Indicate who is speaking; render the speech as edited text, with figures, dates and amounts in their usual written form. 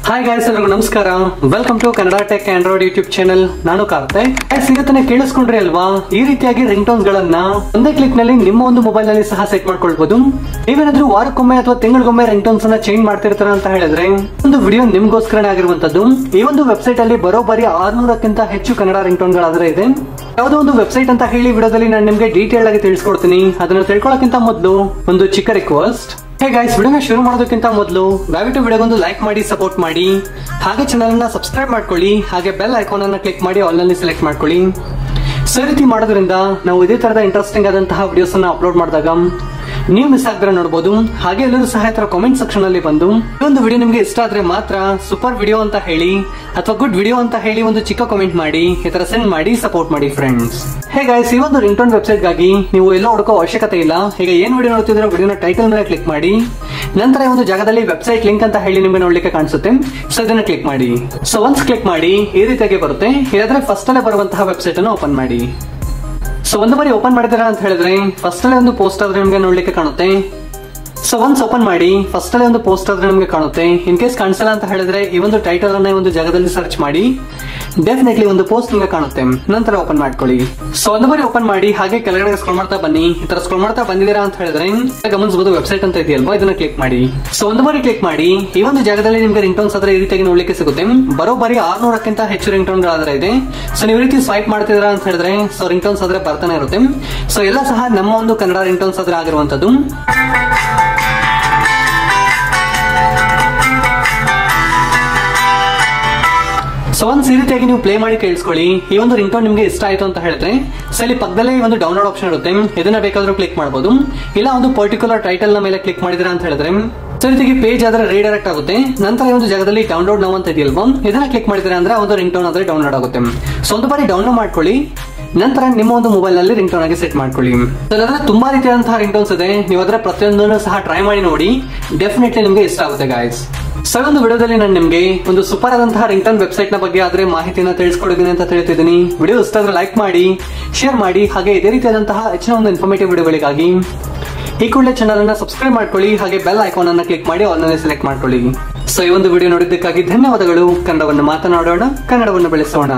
Speaker 1: Hi guys, ಎಲ್ಲರಿಗೂ ನಮಸ್ಕಾರ. Welcome to Kannada tech Android YouTube channel. ನಾನು ಕಾರ್ತಿಕ್. ಇವತ್ತನೇ ಕೇಳಿಸ್ಕೊಂಡ್ರಿ ಅಲ್ವಾ, ಈ ರೀತಿಯಾಗಿ ರಿಂಗ್ ಟೋನ್ಸ್ ಗಳನ್ನ ಒಂದೇ ಕ್ಲಿಕ್ ನಲ್ಲಿ ನಿಮ್ಮ ಒಂದು ಮೊಬೈಲ್ ನಲ್ಲಿ ಸಹ ಸೆಟ್ ಮಾಡ್ಕೊಳ್ಬಹುದು. ನೀವೇನಾದ್ರೂ ವಾರಕ್ಕೊಮ್ಮೆ ಅಥವಾ ತಿಂಗಳಿಗೊಮ್ಮೆ ರಿಂಗ್ ಟೋನ್ಸ್ ಅನ್ನ ಚೇಂಜ್ ಮಾಡ್ತಿರ್ತಾರ ಅಂತ ಹೇಳಿದ್ರೆ ಒಂದು ವಿಡಿಯೋ ನಿಮ್ಗೋಸ್ಕರನೇ ಆಗಿರುವಂತದ್ದು. ಈ ಒಂದು ವೆಬ್ಸೈಟ್ ಅಲ್ಲಿ ಬರೋಬ್ಬರಿ 600ಕ್ಕಿಂತ ಹೆಚ್ಚು ಕನ್ನಡ ರಿಂಗ್ ಟೋನ್ ಗಳಾದ್ರೆ ಇದೆ. ಯಾವುದೋ ಒಂದು ವೆಬ್ಸೈಟ್ ಅಂತ ಹೇಳಿ ವಿಡಿಯೋದಲ್ಲಿ ನಾನು ನಿಮ್ಗೆ ಡೀಟೇಲ್ ಆಗಿ ತಿಳಿಸ್ಕೊಡ್ತೀನಿ. ಅದನ್ನ ತಿಳ್ಕೊಳ್ಳೋಕ್ಕಿಂತ ಮೊದಲು ಒಂದು ಚಿಕ್ಕ ರಿಕ್ವೆಸ್ಟ್. ಹೇ ಗೈಸ್, ವಿಡಿಯೋನ ಶುರು ಮಾಡೋದಕ್ಕಿಂತ ಮೊದಲು ದಯವಿಟ್ಟು ವಿಡಿಯೋಗೊಂದು ಲೈಕ್ ಮಾಡಿ ಸಪೋರ್ಟ್ ಮಾಡಿ, ಹಾಗೆ ಚಾನಲ್ ಅನ್ನ ಸಬ್ಸ್ಕ್ರೈಬ್ ಮಾಡ್ಕೊಳ್ಳಿ, ಹಾಗೆ ಬೆಲ್ ಐಕಾನ್ ಅನ್ನ ಕ್ಲಿಕ್ ಮಾಡಿ ಆಲ್ ನಲ್ಲಿ ಸೆಲೆಕ್ಟ್ ಮಾಡ್ಕೊಳ್ಳಿ. ಸೊ ಈ ರೀತಿ ಮಾಡೋದ್ರಿಂದ ನಾವು ಇದೇ ತರದ ಇಂಟ್ರೆಸ್ಟಿಂಗ್ ಆದಂತಹ ವಿಡಿಯೋಸ್ ಅನ್ನ ಅಪ್ಲೋಡ್ ಮಾಡಿದಾಗ ನೀವು ಮಿಸ್ ಆಗದ್ರೆ ನೋಡಬಹುದು. ಹಾಗೆ ಎಲ್ಲರೂ ಸಹ ಈ ತರ ಕಾಮೆಂಟ್ ಸೆಕ್ಷನ್ ಅಲ್ಲಿ ಬಂದು ಈ ಒಂದು ವಿಡಿಯೋ ನಿಮ್ಗೆ ಇಷ್ಟ ಆದ್ರೆ ಮಾತ್ರ ಸೂಪರ್ ವಿಡಿಯೋ ಅಂತ ಹೇಳಿ ಅಥವಾ ಗುಡ್ ವಿಡಿಯೋ ಅಂತ ಹೇಳಿ ಒಂದು ಚಿಕ್ಕ ಕಾಮೆಂಟ್ ಮಾಡಿ ಈ ತರ ಸೆಂಡ್ ಮಾಡಿ ಸಪೋರ್ಟ್ ಮಾಡಿ ಫ್ರೆಂಡ್ಸ್. ಹೇ ಗೈಸ್, ಈ ಒಂದು ರಿಂಗ್ ಟೋನ್ ವೆಬ್ಸೈಟ್ ಗಾಗಿ ನೀವು ಎಲ್ಲ ಹುಡುಕೋ ಅವಶ್ಯಕತೆ ಇಲ್ಲ. ಈಗ ಏನ್ ವಿಡಿಯೋ ನೋಡ್ತಿದ್ರೆ ವಿಡಿಯೋನ ಟೈಟಲ್ ಮೇಲೆ ಕ್ಲಿಕ್ ಮಾಡಿ, ನಂತರ ಒಂದು ಜಾಗದಲ್ಲಿ ವೆಬ್ಸೈಟ್ ಲಿಂಕ್ ಅಂತ ಹೇಳಿ ನಿಮಗೆ ನೋಡ್ಲಿಕ್ಕೆ ಕಾಣಿಸುತ್ತೆ. ಸೊ ಇದನ್ನ ಕ್ಲಿಕ್ ಮಾಡಿ. ಸೊ ಒನ್ಸ್ ಕ್ಲಿಕ್ ಮಾಡಿ ಈ ರೀತಿಯಾಗಿ ಬರುತ್ತೆ. ಇದಾದ್ರೆ ಫಸ್ಟ್ ಅಲ್ಲೇ ಬರುವಂತಹ ವೆಬ್ಸೈಟ್ ಅನ್ನು ಓಪನ್ ಮಾಡಿ. ಸೊ ಒಂದು ಬಾರಿ ಓಪನ್ ಮಾಡಿದಾರ ಅಂತ ಹೇಳಿದ್ರೆ ಫಸ್ಟ್ ಅಲ್ಲೇ ಒಂದು ಪೋಸ್ಟ್ ಆದ್ರೆ ನಿಮ್ಗೆ ನೋಡ್ಲಿಕ್ಕೆ ಕಾಣುತ್ತೆ. ಸೊ ಒನ್ಸ್ ಓಪನ್ ಮಾಡಿ ಫಸ್ಟ್ ಅಲ್ಲೇ ಒಂದು ಪೋಸ್ಟ್ ಆದ್ರೆ ನಿಮ್ಗೆ ಕಾಣುತ್ತೆ. ಇನ್ ಕೇಸ್ ಕಾಣಿಸಲ್ಲ ಅಂತ ಹೇಳಿದ್ರೆ ಈ ಒಂದು ಟೈಟಲ್ ಅನ್ನ ಒಂದು ಜಾಗದಲ್ಲಿ ಸರ್ಚ್ ಮಾಡಿ, ಡೆಫಿನೆಟ್ಲಿ ಒಂದು ಪೋಸ್ಟ್ ನಿಮ್ಗೆ ಕಾಣುತ್ತೆ. ನಂತರ ಓಪನ್ ಮಾಡ್ಕೊಳ್ಳಿ. ಸೊ ಒಂದು ಬಾರಿ ಓಪನ್ ಮಾಡಿ ಹಾಗೆ ಕೆಳಗಡೆ ಸ್ಕ್ರೋಲ್ ಮಾಡ್ತಾ ಬನ್ನಿ. ಈ ತರ ಸ್ಕ್ರೋಲ್ ಮಾಡ್ತಾ ಬಂದಿದ್ದೀರಾ ಅಂತ ಹೇಳಿದ್ರೆ ಗಮನಿಸಬಹುದು ವೆಬ್ಸೈಟ್ ಅಂತ ಇದೆಯಲ್ವಾ, ಇದನ್ನ ಕ್ಲಿಕ್ ಮಾಡಿ. ಸೊ ಒಂದು ಬಾರಿ ಕ್ಲಿಕ್ ಮಾಡಿ ಈ ಒಂದು ಜಾಗದಲ್ಲಿ ನಿಮ್ಗೆ ರಿಂಗ್ ಟೋನ್ಸ್ ಆದ್ರೆ ಈ ರೀತಿಯಾಗಿ ನೋಡ್ಲಿಕ್ಕೆ ಸಿಗುತ್ತೆ. ಬರೋಬ್ಬರಿ 600ಕ್ಕಿಂತ ಹೆಚ್ಚು ರಿಂಗ್ ಟೋನ್ ಗಳಾದ್ರೆ ಇದೆ. ಸೊ ನೀವು ಈ ರೀತಿ ಸ್ವೈಪ್ ಮಾಡ್ತಿದ್ದೀರಾ ಅಂತ ಹೇಳಿದ್ರೆ ಸೊ ರಿಂಗ್ ಟೋನ್ಸ್ ಆದ್ರೆ ಬರ್ತಾನೆ ಇರುತ್ತೆ. ಸೊ ಎಲ್ಲ ಸಹ ನಮ್ಮ ಒಂದು ಕನ್ನಡ ರಿಂಗ್ ಟೋನ್ಸ್ ಆದ್ರೆ ಆಗಿರುವಂತದ್ದು. ಸೊ ಒಂದ್ ಈ ರೀತಿಯಾಗಿ ನೀವು ಪ್ಲೇ ಮಾಡಿ ಕೇಳಿಸ್ಕೊಳ್ಳಿ. ಈ ಒಂದು ರಿಂಗ್ ಟೋನ್ ನಿಮ್ಗೆ ಇಷ್ಟ ಆಯ್ತು ಅಂತ ಹೇಳಿದ್ರೆ ಸೊ ಇಲ್ಲಿ ಪಕ್ಕದಲ್ಲೇ ಒಂದು ಡೌನ್ಲೋಡ್ ಆಪ್ಷನ್ ಇರುತ್ತೆ. ಇದನ್ನ ಬೇಕಾದ್ರೂ ಕ್ಲಿಕ್ ಮಾಡಬಹುದು. ಇಲ್ಲ ಒಂದು ಪರ್ಟಿಕ್ಯುಲರ್ ಟೈಟಲ್ ನ ಮೇಲೆ ಕ್ಲಿಕ್ ಮಾಡಿದಿರಾ ಅಂತ ಹೇಳಿದ್ರೆ ಸೊ ರೀತಿಯಾಗಿ ಪೇಜ್ ಆದ್ರೆ ರೀಡೈರೆಕ್ಟ್ ಆಗುತ್ತೆ. ನಂತರ ಈ ಒಂದು ಜಾಗದಲ್ಲಿ ಡೌನ್ಲೋಡ್ ನೌ ಅಂತ ಇದೆಯಲ್ವಾ, ಇದನ್ನ ಕ್ಲಿಕ್ ಮಾಡಿದಿರಾ ಅಂದ್ರೆ ಒಂದು ರಿಂಗ್ ಟೋನ್ ಆದ್ರೆ ಡೌನ್ಲೋಡ್ ಆಗುತ್ತೆ. ಸೊ ಒಂದು ಬಾರಿ ಡೌನ್ಲೋಡ್ ಮಾಡ್ಕೊಳ್ಳಿ, ನಂತರ ನಿಮ್ಮ ಒಂದು ಮೊಬೈಲ್ ನಲ್ಲಿ ರಿಂಗ್ ಟೋನ್ ಆಗಿ ಸೆಟ್ ಮಾಡ್ಕೊಳ್ಳಿ. ಅದಾದ್ರೆ ತುಂಬಾ ರೀತಿಯಾದಂತಹ ರಿಂಗ್ ಟೋನ್ಸ್ ಇದೆ. ನೀವು ಅದರ ಪ್ರತಿಯೊಂದನ್ನು ಸಹ ಟ್ರೈ ಮಾಡಿ ನೋಡಿ, ಡೆಫಿನೆಟ್ಲಿ ನಿಮ್ಗೆ ಇಷ್ಟ ಆಗುತ್ತೆ ಗಾಯ್ಸ್. ಸೊ ಒಂದು ವಿಡಿಯೋದಲ್ಲಿ ನಾನು ನಿಮ್ಗೆ ಒಂದು ಸೂಪರ್ ಆದಂತಹ ರಿಂಗ್ ಟೋನ್ ವೆಬ್ಸೈಟ್ ನ ಬಗ್ಗೆ ಆದ್ರೆ ಮಾಹಿತಿನ ತಿಳಿಸ್ಕೊಡಿದ್ದೀನಿ ಅಂತ ತಿಳಿತಿದ್ದೀನಿ. ವಿಡಿಯೋ ಇಷ್ಟ ಆದ್ರೆ ಲೈಕ್ ಮಾಡಿ, ಶೇರ್ ಮಾಡಿ, ಹಾಗೆ ಇದೇ ರೀತಿಯಾದಂತಹ ಹೆಚ್ಚಿನ ಒಂದು ಇನ್ಫಾರ್ಮೇಟಿವ್ ವಿಡಿಯೋಗಳಿಗಾಗಿ ಈ ಕೂಡಲೇ ಚಾನಲ್ ಅನ್ನ ಸಬ್ಸ್ಕ್ರೈಬ್ ಮಾಡ್ಕೊಳ್ಳಿ, ಹಾಗೆ ಬೆಲ್ ಐಕಾನ್ ಅನ್ನ ಕ್ಲಿಕ್ ಮಾಡಿ ಆಲ್ ನಲ್ಲಿ ಸೆಲೆಕ್ಟ್ ಮಾಡ್ಕೊಳ್ಳಿ. ಸೊ ಈ ಒಂದು ವಿಡಿಯೋ ನೋಡಿದ್ದಕ್ಕಾಗಿ ಧನ್ಯವಾದಗಳು. ಕನ್ನಡವನ್ನು ಮಾತನಾಡೋಣ, ಕನ್ನಡವನ್ನು ಬೆಳೆಸೋಣ.